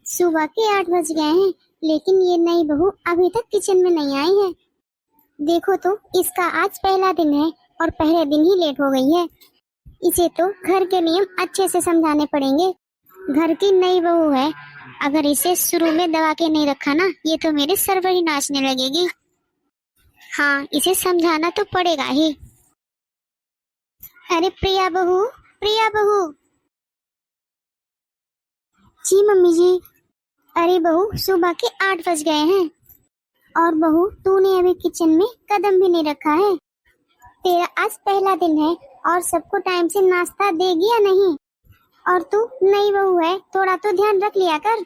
सुबह के 8 बज गए हैं, लेकिन ये नई बहू अभी तक किचन में नहीं आई है। देखो तो, इसका आज पहला दिन है और पहले दिन ही लेट हो गई है। इसे तो घर के नियम अच्छे से समझाने पड़ेंगे। घर की नई बहू है, अगर इसे शुरू में दबा के नहीं रखा ना, ये तो मेरे सर पर ही नाचने लगेगी। हाँ, इसे समझाना तो पड़ेगा ही। अरे प्रिया बहू, प्रिया बहू। जी मम्मी जी। अरे बहू, सुबह के 8 बज गए हैं और बहू तूने अभी किचन में कदम भी नहीं रखा है। तेरा आज पहला दिन है और सबको टाइम से नाश्ता देगी या नहीं? और तू नई बहू है, थोड़ा तो ध्यान रख लिया कर।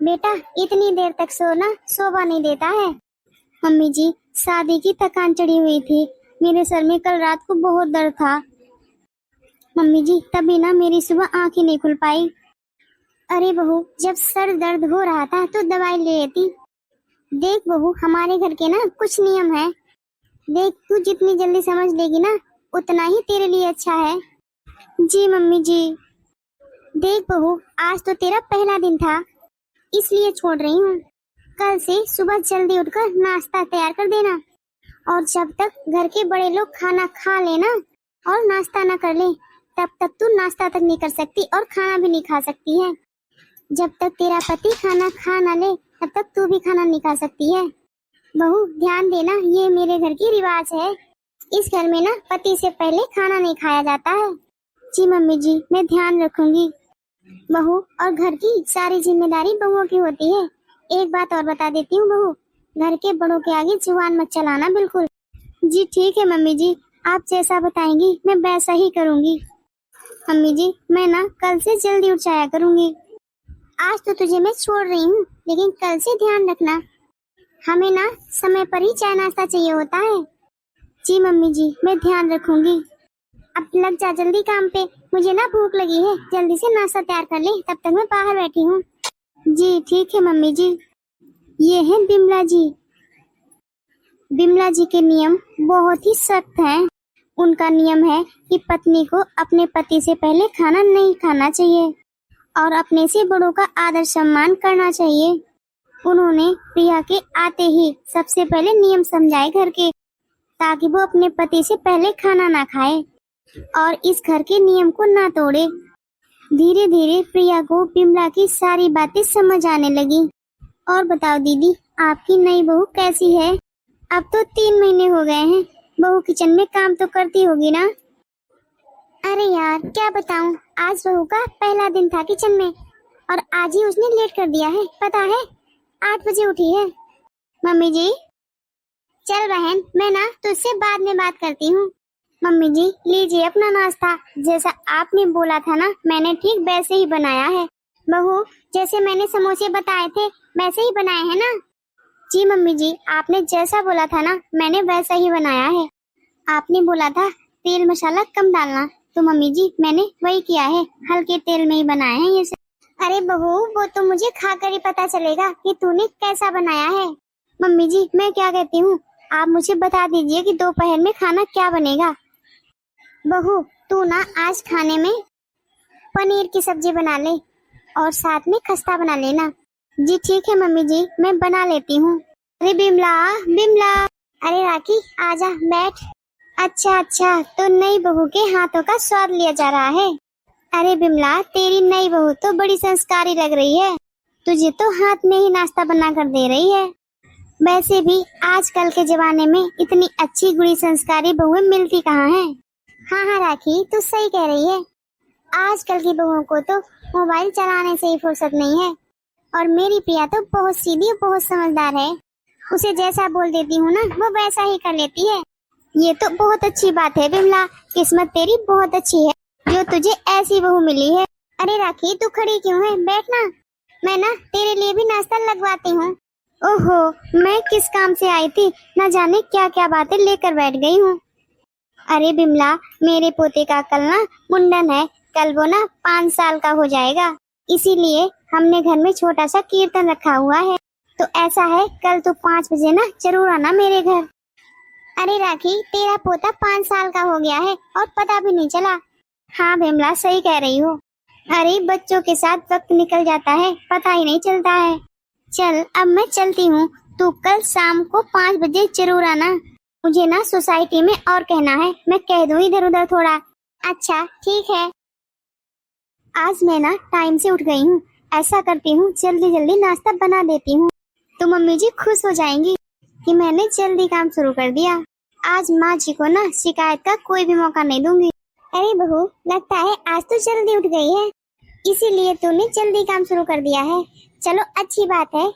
बेटा, इतनी देर तक सोना शोभा नहीं देता है। मम्मी जी, शादी की थकान चढ़ी हुई थी, मेरे सर में कल रात को बहुत दर्द था। मम्मी जी, तभी ना मेरी सुबह आंख ही नहीं खुल पाई। अरे बहू, जब सर दर्द हो रहा था तो दवाई ले लेती। देख बहू, हमारे घर के ना कुछ नियम है। देख, तू जितनी जल्दी समझ लेगी ना, उतना ही तेरे लिए अच्छा है। जी मम्मी जी। देख बहू, आज तो तेरा पहला दिन था, इसलिए छोड़ रही हूँ। कल से सुबह जल्दी उठकर नाश्ता तैयार कर देना, और जब तक घर के बड़े लोग खाना खा लेना और नाश्ता न कर ले, तब तक तू नाश्ता तक नहीं कर सकती और खाना भी नहीं खा सकती है। जब तक तेरा पति खाना खा न ले, तब तक तू भी खाना नहीं खा सकती है। बहू ध्यान देना, ये मेरे घर की रिवाज है। इस घर में ना पति से पहले खाना नहीं खाया जाता है। जी मम्मी जी, मैं ध्यान रखूंगी। बहू, और घर की सारी जिम्मेदारी बहुओं की होती है। एक बात और बता देती हूँ बहू, घर के बड़ों के आगे जुबान मत चलाना बिल्कुल। जी ठीक है मम्मी जी, आप जैसा बताएंगी मैं वैसा ही करूँगी। मम्मी जी, मैं ना कल से जल्दी उठ जाया करूँगी। आज तो तुझे मैं छोड़ रही हूँ, लेकिन कल से ध्यान रखना, हमें ना समय पर ही चाय नाश्ता चाहिए होता है। जी मम्मी जी, मैं ध्यान रखूंगी। अब लग जा जल्दी काम पे, मुझे ना भूख लगी है, जल्दी से नाश्ता तैयार कर ले, तब तक मैं बाहर बैठी हूँ। जी ठीक है मम्मी जी। ये है बिमला जी। बिमला जी के नियम बहुत ही सख्त हैं। उनका नियम है कि पत्नी को अपने पति से पहले खाना नहीं खाना चाहिए और अपने से बड़ों का आदर सम्मान करना चाहिए। उन्होंने प्रिया के आते ही सबसे पहले नियम समझाए घर के, ताकि वो अपने पति से पहले खाना ना खाए और इस घर के नियम को ना तोड़े। धीरे धीरे प्रिया को बिमला की सारी बातें समझ आने लगी। और बताओ दीदी, आपकी नई बहू कैसी है? अब तो 3 महीने हो गए हैं, बहू किचन में काम तो करती होगी ना? अरे यार, क्या बताऊं, आज बहू का पहला दिन था किचन में और आज ही उसने लेट कर दिया है। पता है, 8 बजे उठी है। मम्मी जी, चल बहन, मैं ना तुझसे बाद में बात करती हूँ। मम्मी जी, लीजिए अपना नाश्ता। जैसा आपने बोला था ना, मैंने ठीक वैसे ही बनाया है। बहू, जैसे मैंने समोसे बताए थे वैसे ही बनाए हैं ना? जी मम्मी जी, आपने जैसा बोला था ना, मैंने वैसा ही बनाया है। आपने बोला था तेल मसाला कम डालना, तो मम्मी जी मैंने वही किया है, हल्के तेल में ही बनाए हैं ये सब। अरे बहू, वो तो मुझे खाकर ही पता चलेगा कि तूने कैसा बनाया है। मम्मी जी, मैं क्या कहती हूँ, आप मुझे बता दीजिए कि दोपहर में खाना क्या बनेगा। बहू, तू ना आज खाने में पनीर की सब्जी बना ले और साथ में खस्ता बना लेना। जी ठीक है मम्मी जी, मैं बना लेती हूँ। अरे बिमला, बिमला। अरे राखी, आजा बैठ। अच्छा अच्छा, तो नई बहू के हाथों का स्वाद लिया जा रहा है। अरे बिमला, तेरी नई बहू तो बड़ी संस्कारी लग रही है, तुझे तो हाथ में ही नाश्ता बना कर दे रही है। वैसे भी आजकल के जमाने में इतनी अच्छी गुड़ी संस्कारी बहुएं मिलती कहाँ हैं। हाँ हाँ राखी, तू सही कह रही है। आजकल की बहुओं को तो मोबाइल चलाने से ही फुर्सत नहीं है, और मेरी प्रिया तो बहुत सीधी, बहुत समझदार है। उसे जैसा बोल देती हूँ ना, वो वैसा ही कर लेती है। ये तो बहुत अच्छी बात है बिमला, किस्मत तेरी बहुत अच्छी है जो तुझे ऐसी बहू मिली है। अरे राखी, तू खड़ी क्यों है, बैठना, मैं ना तेरे लिए भी नाश्ता लगवाती हूँ। ओहो, मैं किस काम से आई थी, न जाने क्या क्या बातें लेकर बैठ गई हूँ। अरे बिमला, मेरे पोते का कल ना मुंडन है, कल वो ना 5 साल का हो जाएगा, इसीलिए हमने घर में छोटा सा कीर्तन रखा हुआ है। तो ऐसा है, कल तो 5 बजे ना जरूर आना मेरे घर। अरे राखी, तेरा पोता 5 साल का हो गया है और पता भी नहीं चला। हाँ बिमला, सही कह रही हो। अरे बच्चों के साथ वक्त निकल जाता है, पता ही नहीं चलता है। चल अब मैं चलती हूँ, तू कल शाम को 5 बजे जरूर आना। मुझे ना सोसाइटी में और कहना है, मैं कह दूँ इधर उधर थोड़ा। अच्छा ठीक है। आज मैं ना टाइम से उठ गई हूँ, ऐसा करती हूँ जल्दी जल्दी नाश्ता बना देती हूँ, तो मम्मी जी खुश हो जाएंगी कि मैंने जल्दी काम शुरू कर दिया। आज माँ जी को ना शिकायत का कोई भी मौका नहीं दूंगी। अरे बहू, लगता है आज तो जल्दी उठ गई है, इसीलिए तूने जल्दी काम शुरू कर दिया है। चलो अच्छी बात है,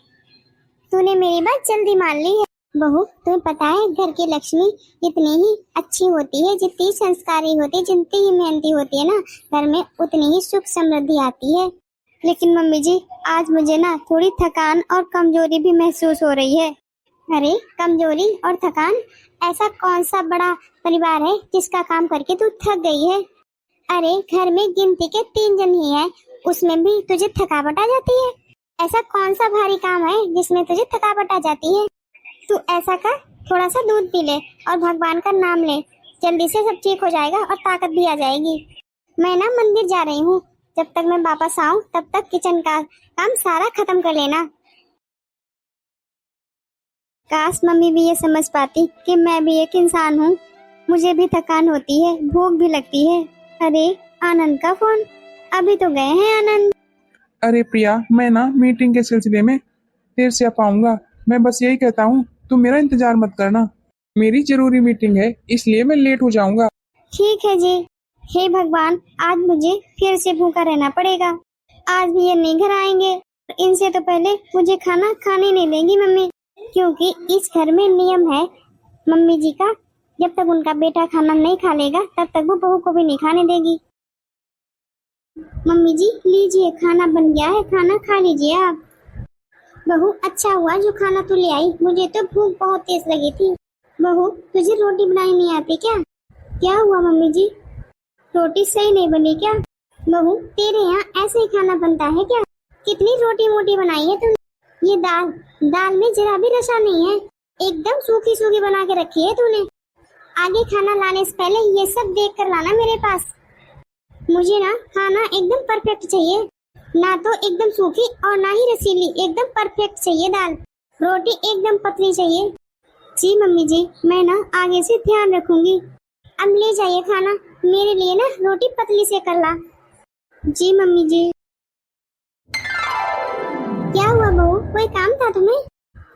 तूने मेरी बात जल्दी मान ली है। बहू तुम्हें पता है घर की लक्ष्मी इतनी ही अच्छी होती है, जितनी संस्कारी होती है, जितनी ही मेहनती होती है ना, घर में उतनी ही सुख समृद्धि आती है। लेकिन मम्मी जी आज मुझे ना थोड़ी थकान और कमजोरी भी महसूस हो रही है। अरे कमजोरी और थकान, ऐसा कौन सा बड़ा परिवार है जिसका काम करके तू थक गई है? अरे घर में गिनती के 3 जन ही है, उसमें भी तुझे थकावट आ जाती है। ऐसा कौन सा भारी काम है जिसमें तुझे थकावट आ जाती है? तू ऐसा कर, थोड़ा सा दूध पी ले और भगवान का नाम ले, जल्दी से सब ठीक हो जाएगा और ताकत भी आ जाएगी। मैं ना मंदिर जा रही हूँ, जब तक मैं वापस आऊँ तब तक किचन का काम सारा खत्म कर लेना। काश मम्मी भी ये समझ पाती कि मैं भी एक इंसान हूँ, मुझे भी थकान होती है, भूख भी लगती है। अरे आनंद का फोन, अभी तो गए हैं आनंद। अरे प्रिया, मैं ना मीटिंग के सिलसिले में देर से आ पाऊंगा। मैं बस यही कहता हूँ, तुम मेरा इंतजार मत करना, मेरी जरूरी मीटिंग है, इसलिए मैं लेट हो जाऊंगा। ठीक है जी। हे भगवान, आज मुझे फिर से भूखा रहना पड़ेगा। आज भी ये नहीं घर आएंगे, इनसे तो पहले मुझे खाना खाने नहीं देंगी मम्मी, क्योंकि इस घर में नियम है मम्मी जी का, जब तक उनका बेटा खाना नहीं खा लेगा तब तक वो बहू को भी नहीं खाने देगी। मम्मी जी लीजिए, खाना बन गया है, खाना खा लीजिए आप। बहू अच्छा हुआ जो खाना तू ले आई, मुझे तो भूख बहुत तेज लगी थी। बहू तुझे रोटी बनानी नहीं आती क्या? क्या हुआ मम्मी जी, रोटी सही नहीं बनी क्या? बहू तेरे यहाँ ऐसे ही खाना बनता है क्या? कितनी रोटी मोटी बनाई है तूने। ये दाल में जरा भी रसा नहीं है, एकदम सूखी सूखी बना के रखी है तूने। आगे खाना लाने से पहले ये सब देख कर लाना मेरे पास। मुझे ना खाना एकदम परफेक्ट चाहिए, ना तो एकदम सूखी और ना ही रसीली, एकदम परफेक्ट चाहिए दाल। रोटी एकदम पतली चाहिए। जी मम्मी जी, मैं ना आगे से ध्यान रखूंगी। अब ले जाइए खाना, मेरे लिए ना रोटी पतली से कर ला। जी मम्मी जी। क्या हुआ बहू, कोई काम था तुम्हें?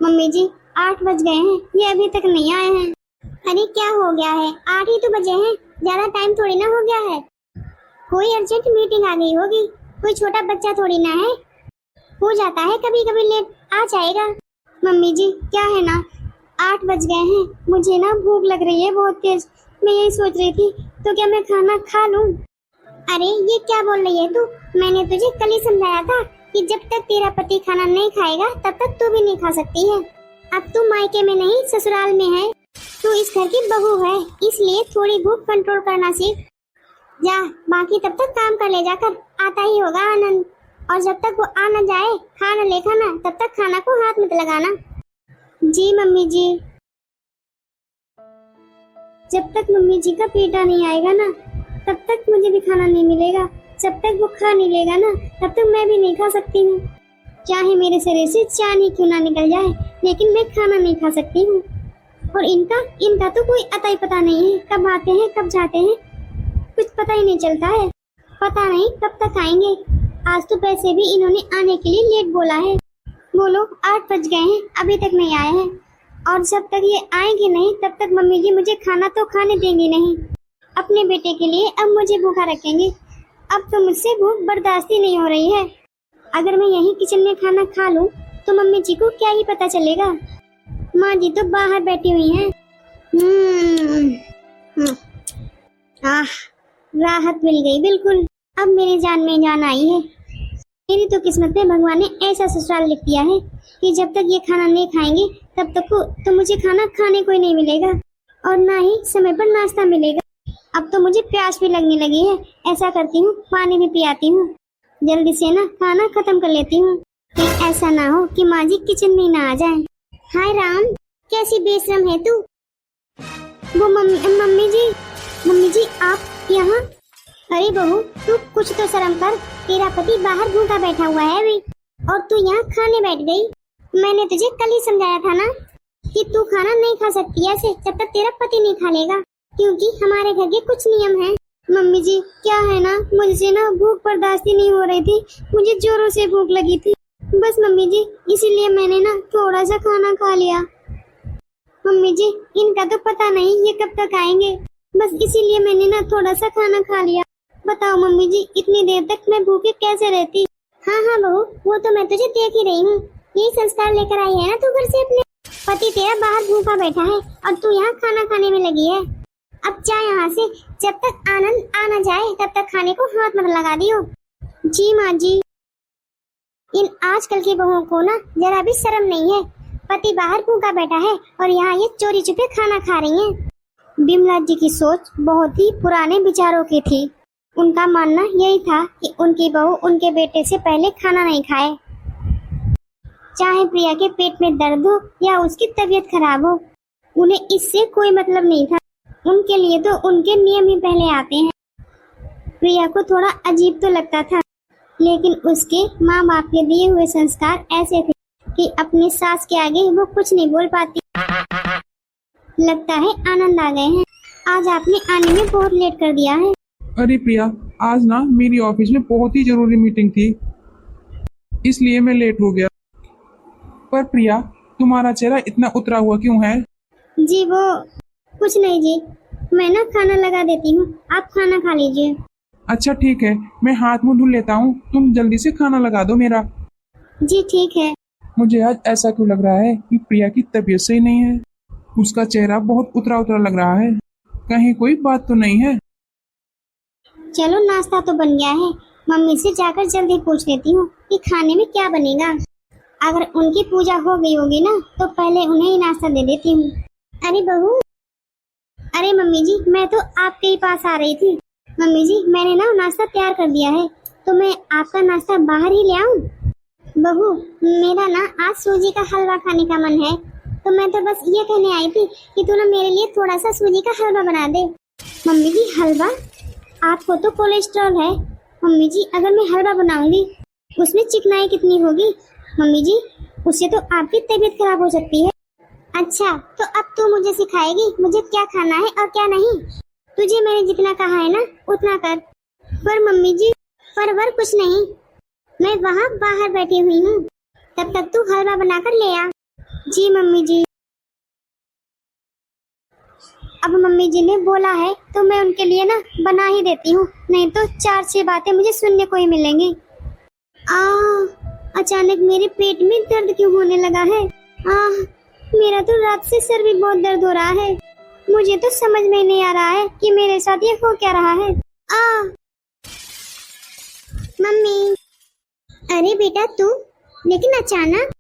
मम्मी जी 8 बज गए हैं, ये अभी तक नहीं आए हैं। अरे क्या हो गया है, 8 ही तो बजे हैं, ज्यादा टाइम थोड़ी ना हो गया है। कोई अर्जेंट मीटिंग आ गई होगी, कोई छोटा बच्चा थोड़ी ना है, हो जाता है कभी कभी लेट, आ जाएगा। मम्मी जी क्या है ना, 8 बज गए हैं, मुझे ना भूख लग रही है बहुत तेज, मैं यही सोच रही थी तो क्या मैं खाना खा लूं? अरे ये क्या बोल रही है तू, मैंने तुझे कल ही समझाया था कि जब तक तेरा पति खाना नहीं खाएगा तब तक तू भी नहीं खा सकती है। अब तू मायके में नहीं ससुराल में है, तू इस घर की बहू है, इसलिए थोड़ी भूख कंट्रोल करना सीख। जा, बाकी तब तक काम कर ले जाकर, आता ही होगा आनंद। और जब तक वो आ न जाए खाना ले खाना, तब तक खाना को हाथ मत लगाना। जी मम्मी जी। जब तक मम्मी जी का बेटा नहीं आएगा ना तब तक मुझे भी खाना नहीं मिलेगा, जब तक वो खा नहीं लेगा ना तब तक मैं भी नहीं खा सकती हूँ। चाहे मेरे शरीर से जान ही क्यों ना निकल जाए, लेकिन मैं खाना नहीं खा सकती हूँ। और इनका तो कोई अता ही पता नहीं है, कब आते हैं कब जाते हैं, कुछ पता ही नहीं चलता है। पता नहीं कब तक आएंगे, आज तो पैसे भी इन्होंने आने के लिए लेट बोला है। बोलो 8 बज गए हैं, अभी तक नहीं आए हैं, और जब तक ये आएंगे नहीं तब तक मम्मी जी मुझे खाना तो खाने देंगी नहीं। अपने बेटे के लिए अब मुझे भूखा रखेंगे, अब तो मुझसे भूख बर्दाश्त ही नहीं हो रही है। अगर मैं यहीं किचन में खाना खा लूं तो मम्मी जी को क्या ही पता चलेगा। माँ जी तो बाहर बैठी हुई हैं। राहत मिल गई बिल्कुल, अब मेरी जान में जान आई है। मेरी तो किस्मत में भगवान ने ऐसा ससुराल लिख दिया है कि जब तक ये खाना नहीं खाएंगे तब तक तो मुझे खाना खाने को ही नहीं मिलेगा, और ना ही समय पर नाश्ता मिलेगा। अब तो मुझे प्यास भी लगने लगी है, ऐसा करती हूँ पानी भी पियाती हूँ, जल्दी से ना खाना खत्म कर लेती हूँ, कहीं ऐसा ना हो कि माँ जी किचन में ना आ जाए। हाय राम, कैसी बेशरम है तू। वो मम्मी जी आप यहाँ? अरे बहू, तू कुछ तो शर्म कर। तेरा पति बाहर भूखा बैठा हुआ है अभी, और तू यहाँ खाने बैठ गई। मैंने तुझे कल ही समझाया था ना कि तू खाना नहीं खा सकती ऐसे जब तक तेरा पति नहीं खा लेगा, क्योंकि हमारे घर के कुछ नियम हैं। मम्मी जी, क्या है ना, मुझसे ना भूख बर्दाश्त ही नहीं हो रही थी, मुझे जोरों से भूख लगी थी। बस मम्मी जी, इसीलिए मैंने ना थोड़ा सा खाना खा लिया। मम्मी जी, इनका तो पता नहीं ये कब तक आएंगे, बस इसीलिए मैंने ना थोड़ा सा खाना खा लिया। बताओ मम्मी जी, इतनी देर तक मैं भूखे कैसे रहती। हाँ हाँ बहू, वो तो मैं तुझे देख ही रही हूँ। यही संस्कार लेकर आई है ना तू घर से अपने। पति तेरा बाहर भूखा बैठा है और तू यहाँ खाना खाने में लगी है। अब जा यहाँ से, जब तक आनंद आ न जाए तब तक खाने को हाथ मत लगा दियो। जी माँ जी। इन आजकल की बहुओं को ना जरा भी शर्म नहीं है। पति बाहर भूखा बैठा है और यहाँ ये चोरी छुपे खाना खा रही हैं। बिमला जी की सोच बहुत ही पुराने विचारों की थी। उनका मानना यही था कि उनकी बहू उनके बेटे से पहले खाना नहीं खाए, चाहे प्रिया के पेट में दर्द हो या उसकी तबीयत खराब हो। उन्हें इससे कोई मतलब नहीं था। उनके लिए तो उनके नियम ही पहले आते हैं। प्रिया को थोड़ा अजीब तो लगता था, लेकिन उसके माँ बाप के दिए हुए संस्कार ऐसे थे कि अपनी सास के आगे वो कुछ नहीं बोल पाती। लगता है आनंद आ गए हैं। आज आपने आने में बहुत लेट कर दिया है। अरे प्रिया, आज ना मेरी ऑफिस में बहुत ही जरूरी मीटिंग थी, इसलिए मैं लेट हो गया। पर प्रिया, तुम्हारा चेहरा इतना उतरा हुआ क्यों है? जी वो कुछ नहीं जी, मैं ना खाना लगा देती हूँ, आप खाना खा लीजिए। अच्छा ठीक है, मैं हाथ मुंह धुल लेता हूँ, तुम जल्दी से खाना लगा दो मेरा। जी ठीक है। मुझे आज ऐसा क्यों लग रहा है कि प्रिया की तबीयत सही नहीं है। उसका चेहरा बहुत उतरा उतरा लग रहा है, कहीं कोई बात तो नहीं है। चलो नाश्ता तो बन गया है, मम्मी से जाकर जल्दी पूछ लेती हूँ कि खाने में क्या बनेगा। अगर उनकी पूजा हो गई होगी ना तो पहले उन्हें ही नाश्ता दे देती हूँ। अरे बहू, अरे मम्मी जी, मैं तो आपके ही पास आ रही थी। मम्मी जी, मैंने ना नाश्ता तैयार कर दिया है, तो मैं आपका नाश्ता बाहर ही ले आऊं? बहू, मेरा ना आज सूजी का हलवा खाने का मन है, तो मैं तो बस ये कहने आई थी कि तू ना मेरे लिए थोड़ा सा सूजी का हलवा बना दे। मम्मी जी, हलवा? आपको तो कोलेस्ट्रॉल है। मम्मी जी, अगर मैं हलवा बनाऊंगी उसमें चिकनाई कितनी होगी मम्मी जी, उससे तो आपकी तबीयत खराब हो सकती है। अच्छा, तो अब तू मुझे सिखाएगी मुझे क्या खाना है और क्या नहीं। तुझे मैंने जितना कहा है ना उतना कर। पर मम्मी जी, परवर कुछ नहीं, मैं वहाँ बाहर बैठी हुई हूँ, तब तक तू हलवा बनाकर ले आ। जी मम्मी जी। अब मम्मी जी ने बोला है तो मैं उनके लिए ना बना ही देती हूँ, नहीं तो 4-6 बातें मुझे सुनने को ही मिलेंगी। अचानक मेरे पेट में दर्द क्यों होने लगा है? मेरा तो रात से सर भी बहुत दर्द हो रहा है। मुझे तो समझ में नहीं आ रहा है कि मेरे साथ ये हो क्या रहा है। मम्मी। अरे बेटा तू, लेकिन अचानक?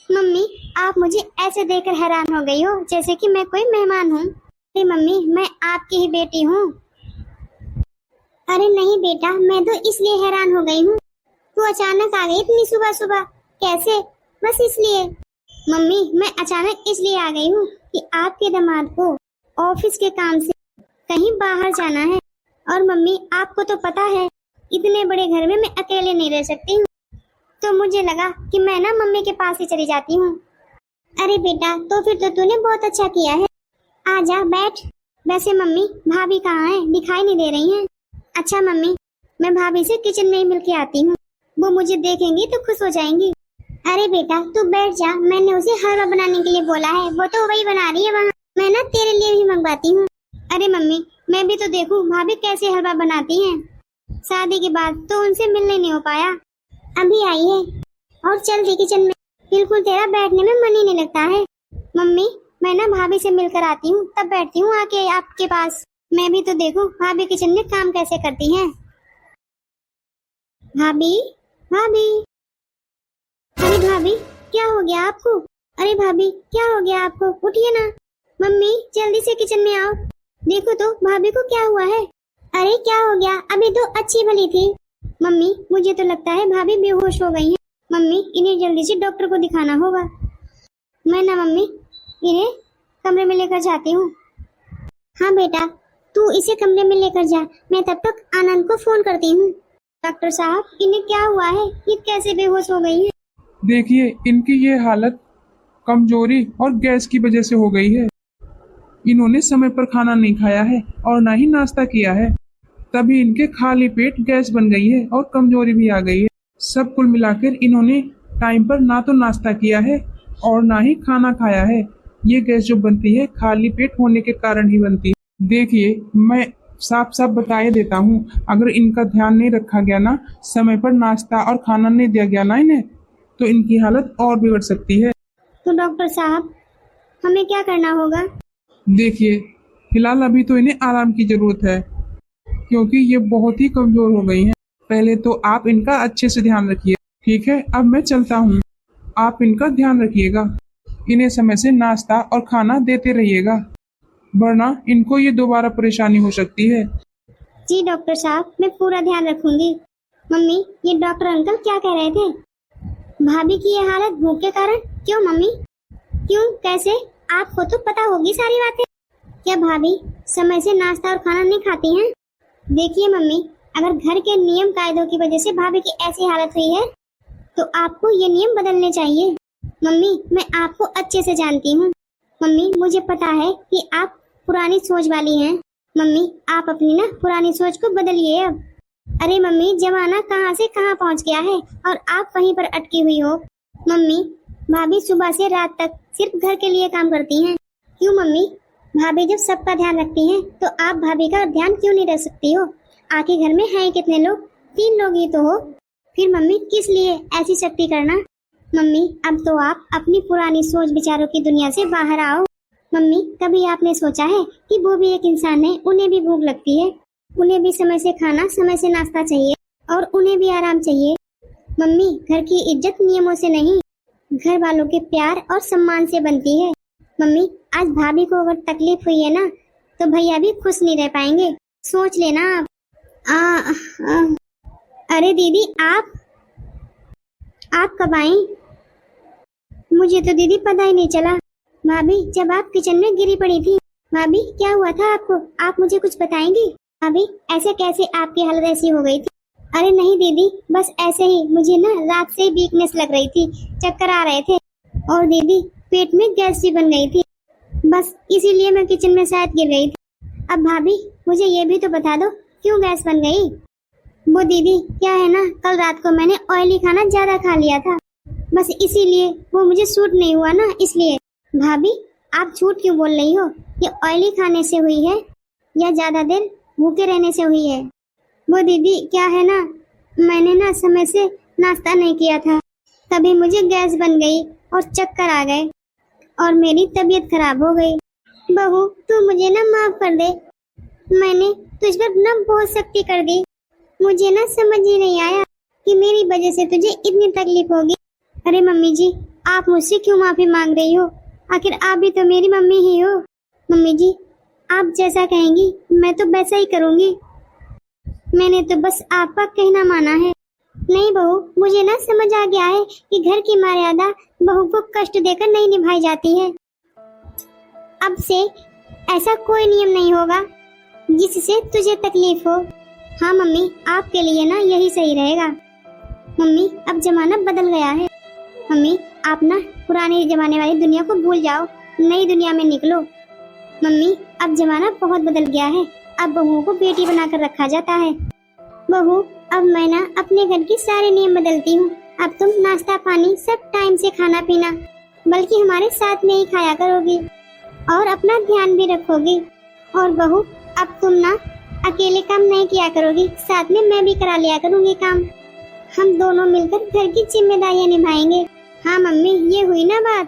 मम्मी, आप मुझे ऐसे देखकर हैरान हो गई हो जैसे कि मैं कोई मेहमान हूँ। अरे मम्मी, मैं आपकी ही बेटी हूँ। अरे नहीं बेटा, मैं तो इसलिए हैरान हो गई हूँ, तू अचानक आ गई इतनी सुबह सुबह, कैसे? बस इसलिए। मम्मी, मैं अचानक इसलिए आ गई हूँ कि आपके दामाद को ऑफिस के काम से कहीं बाहर जाना है, और मम्मी आपको तो पता है इतने बड़े घर में मैं अकेले नहीं रह सकती हूँ, तो मुझे लगा कि मैं ना मम्मी के पास ही चली जाती हूँ। अरे बेटा, तो फिर तो तूने बहुत अच्छा किया है, आजा बैठ। वैसे मम्मी, भाभी कहाँ है? दिखाई नहीं दे रही हैं। अच्छा मम्मी, मैं भाभी से किचन में ही मिल के आती हूँ, वो मुझे देखेंगी तो खुश हो जाएंगी। अरे बेटा तू बैठ जा, मैंने उसे हलवा बनाने के लिए बोला है, वो तो वही बना रही है वहाँ, मैं ना तेरे लिए भी मंगवाती हूँ। अरे मम्मी, मैं भी तो देखूँ भाभी कैसे हलवा बनाती हैं। शादी के बाद तो उनसे मिलने नहीं हो पाया, अभी आई है और चल दी किचन में। बिल्कुल तेरा बैठने में मन ही नहीं लगता है। मम्मी, मैं ना भाभी से मिलकर आती हूँ, तब बैठती हूँ आके आपके पास। मैं भी तो देखूं भाभी किचन में काम कैसे करती हैं। भाभी, भाभी, अरे भाभी, क्या हो गया आपको? अरे भाभी, क्या हो गया आपको? उठिए ना। मम्मी, जल्दी से किचन में आओ, देखो तो भाभी को क्या हुआ है। अरे क्या हो गया? अभी तो अच्छी भली थी। मम्मी, मुझे तो लगता है भाभी बेहोश हो गई हैं। मम्मी, इन्हें जल्दी से डॉक्टर को दिखाना होगा। मैं ना मम्मी इन्हें कमरे में लेकर जाती हूँ। हाँ बेटा, तू इसे कमरे में लेकर जा, मैं तब तक आनंद को फोन करती हूँ। डॉक्टर साहब, इन्हें क्या हुआ है? ये कैसे बेहोश हो गई है? देखिए, इनकी ये हालत कमजोरी और गैस की वजह से हो गई है। इन्होंने समय पर खाना नहीं खाया है और ना ही नाश्ता किया है, तभी इनके खाली पेट गैस बन गई है और कमजोरी भी आ गई है। सब कुल मिलाकर इन्होंने टाइम पर ना तो नाश्ता किया है और ना ही खाना खाया है। ये गैस जो बनती है खाली पेट होने के कारण ही बनती है। देखिए, मैं साफ साफ बताए देता हूँ, अगर इनका ध्यान नहीं रखा गया ना, समय पर नाश्ता और खाना नहीं दिया गया ना इन्हें, तो इनकी हालत और बिगड़ सकती है। तो डॉक्टर साहब, हमें क्या करना होगा? देखिए, फिलहाल अभी तो इन्हें आराम की जरूरत है, क्योंकि ये बहुत ही कमजोर हो गई हैं। पहले तो आप इनका अच्छे से ध्यान रखिए, ठीक है? अब मैं चलता हूँ, आप इनका ध्यान रखिएगा। इन्हें समय से नाश्ता और खाना देते रहिएगा, वरना इनको ये दोबारा परेशानी हो सकती है। जी डॉक्टर साहब, मैं पूरा ध्यान रखूंगी। मम्मी, ये डॉक्टर अंकल क्या कह रहे थे? भाभी की ये हालत भूख के कारण? क्यों मम्मी? क्यों? कैसे? आपको तो पता होगी सारी बातें। क्या भाभी समय से नाश्ता और खाना नहीं खाती हैं? देखिए मम्मी, अगर घर के नियम कायदों की वजह से भाभी की ऐसी हालत हुई है, तो आपको ये नियम बदलने चाहिए। मम्मी, मैं आपको अच्छे से जानती हूँ। मम्मी, मुझे पता है कि आप पुरानी सोच वाली हैं। मम्मी, आप अपनी ना पुरानी सोच को बदलिए अब। अरे मम्मी, जमाना कहाँ से कहाँ पहुँच गया है और आप वहीं पर अटकी हुई हो। मम्मी, भाभी सुबह से रात तक सिर्फ घर के लिए काम करती हैं। क्यों मम्मी? भाभी जब सबका ध्यान रखती हैं, तो आप भाभी का ध्यान क्यों नहीं रख सकती हो? आके घर में हैं कितने लोग? 3 लोग ही तो हो। फिर मम्मी, किस लिए ऐसी शक्ति करना? मम्मी, अब तो आप अपनी पुरानी सोच विचारों की दुनिया से बाहर आओ। मम्मी, कभी आपने सोचा है कि वो भी एक इंसान है, उन्हें भी भूख लगती है, उन्हें भी समय से खाना, समय से नाश्ता चाहिए और उन्हें भी आराम चाहिए। मम्मी, घर की इज्जत नियमों से नहीं, घर वालों के प्यार और सम्मान से बनती है। मम्मी, आज भाभी को अगर तकलीफ हुई है ना, तो भैया भी खुश नहीं रह पाएंगे। सोच लेना आप। अरे दीदी, आप कब आई? मुझे तो दीदी पता ही नहीं चला। भाभी, जब आप किचन में गिरी पड़ी थी, भाभी क्या हुआ था आपको? आप मुझे कुछ बताएंगी? भाभी, ऐसे कैसे आपकी हालत ऐसी हो गई थी? अरे नहीं दीदी, बस ऐसे ही मुझे ना रात से वीकनेस लग रही थी, चक्कर आ रहे थे और दीदी पेट में गैस भी बन गई थी, बस इसीलिए मैं किचन में शायद गिर गई थी। अब भाभी, मुझे ये भी तो बता दो, क्यों गैस बन गई? वो दीदी, क्या है ना, कल रात को मैंने ऑयली खाना ज्यादा खा लिया था, बस इसीलिए वो मुझे सूट नहीं हुआ ना, इसलिए। भाभी, आप झूठ क्यों बोल रही हो? ये ऑयली खाने से हुई है या ज्यादा देर भूखे रहने से हुई है? वो दीदी, क्या है ना, मैंने ना समय से नाश्ता नहीं किया था, तभी मुझे गैस बन गई और चक्कर आ गए और मेरी तबीयत खराब हो गई। बहू, तू मुझे ना माफ कर दे, मैंने तुझ पर ना बहुत सख्ती कर दी। मुझे ना समझ ही नहीं आया कि मेरी वजह से तुझे इतनी तकलीफ होगी। अरे मम्मी जी, आप मुझसे क्यों माफी मांग रही हो? आखिर आप भी तो मेरी मम्मी ही हो। मम्मी जी, आप जैसा कहेंगी मैं तो वैसा ही करूँगी, मैंने तो बस आपका कहना माना है। नहीं बहू, मुझे ना समझ आ गया है कि घर की मर्यादा बहू को कष्ट देकर नहीं निभाई जाती है। अब से ऐसा कोई नियम नहीं होगा जिससे तुझे तकलीफ हो। हाँ मम्मी, आपके लिए ना यही सही रहेगा। मम्मी, अब जमाना बदल गया है। मम्मी, आप ना पुराने जमाने वाली दुनिया को भूल जाओ, नई दुनिया में निकलो। मम्मी, अब जमाना बहुत बदल गया है, अब बहुओं को बेटी बनाकर रखा जाता है। बहू, अब मैं ना अपने घर के सारे नियम बदलती हूँ। अब तुम नाश्ता पानी सब टाइम से खाना पीना, बल्कि हमारे साथ में ही खाया करोगी और अपना ध्यान भी रखोगी। और बहू, अब तुम ना अकेले काम नहीं किया करोगी, साथ में मैं भी करा लिया करूँगी काम। हम दोनों मिलकर घर की जिम्मेदारियाँ निभाएंगे। हाँ मम्मी, ये हुई ना बात।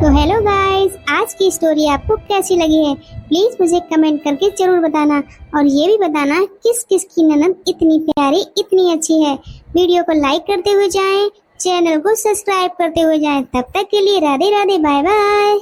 तो हेलो गाइस, आज की स्टोरी आपको कैसी लगी है प्लीज मुझे कमेंट करके जरूर बताना, और ये भी बताना किस किस की ननद इतनी प्यारी, इतनी अच्छी है। वीडियो को लाइक करते हुए जाएं, चैनल को सब्सक्राइब करते हुए जाएं। तब तक के लिए राधे राधे, बाय बाय।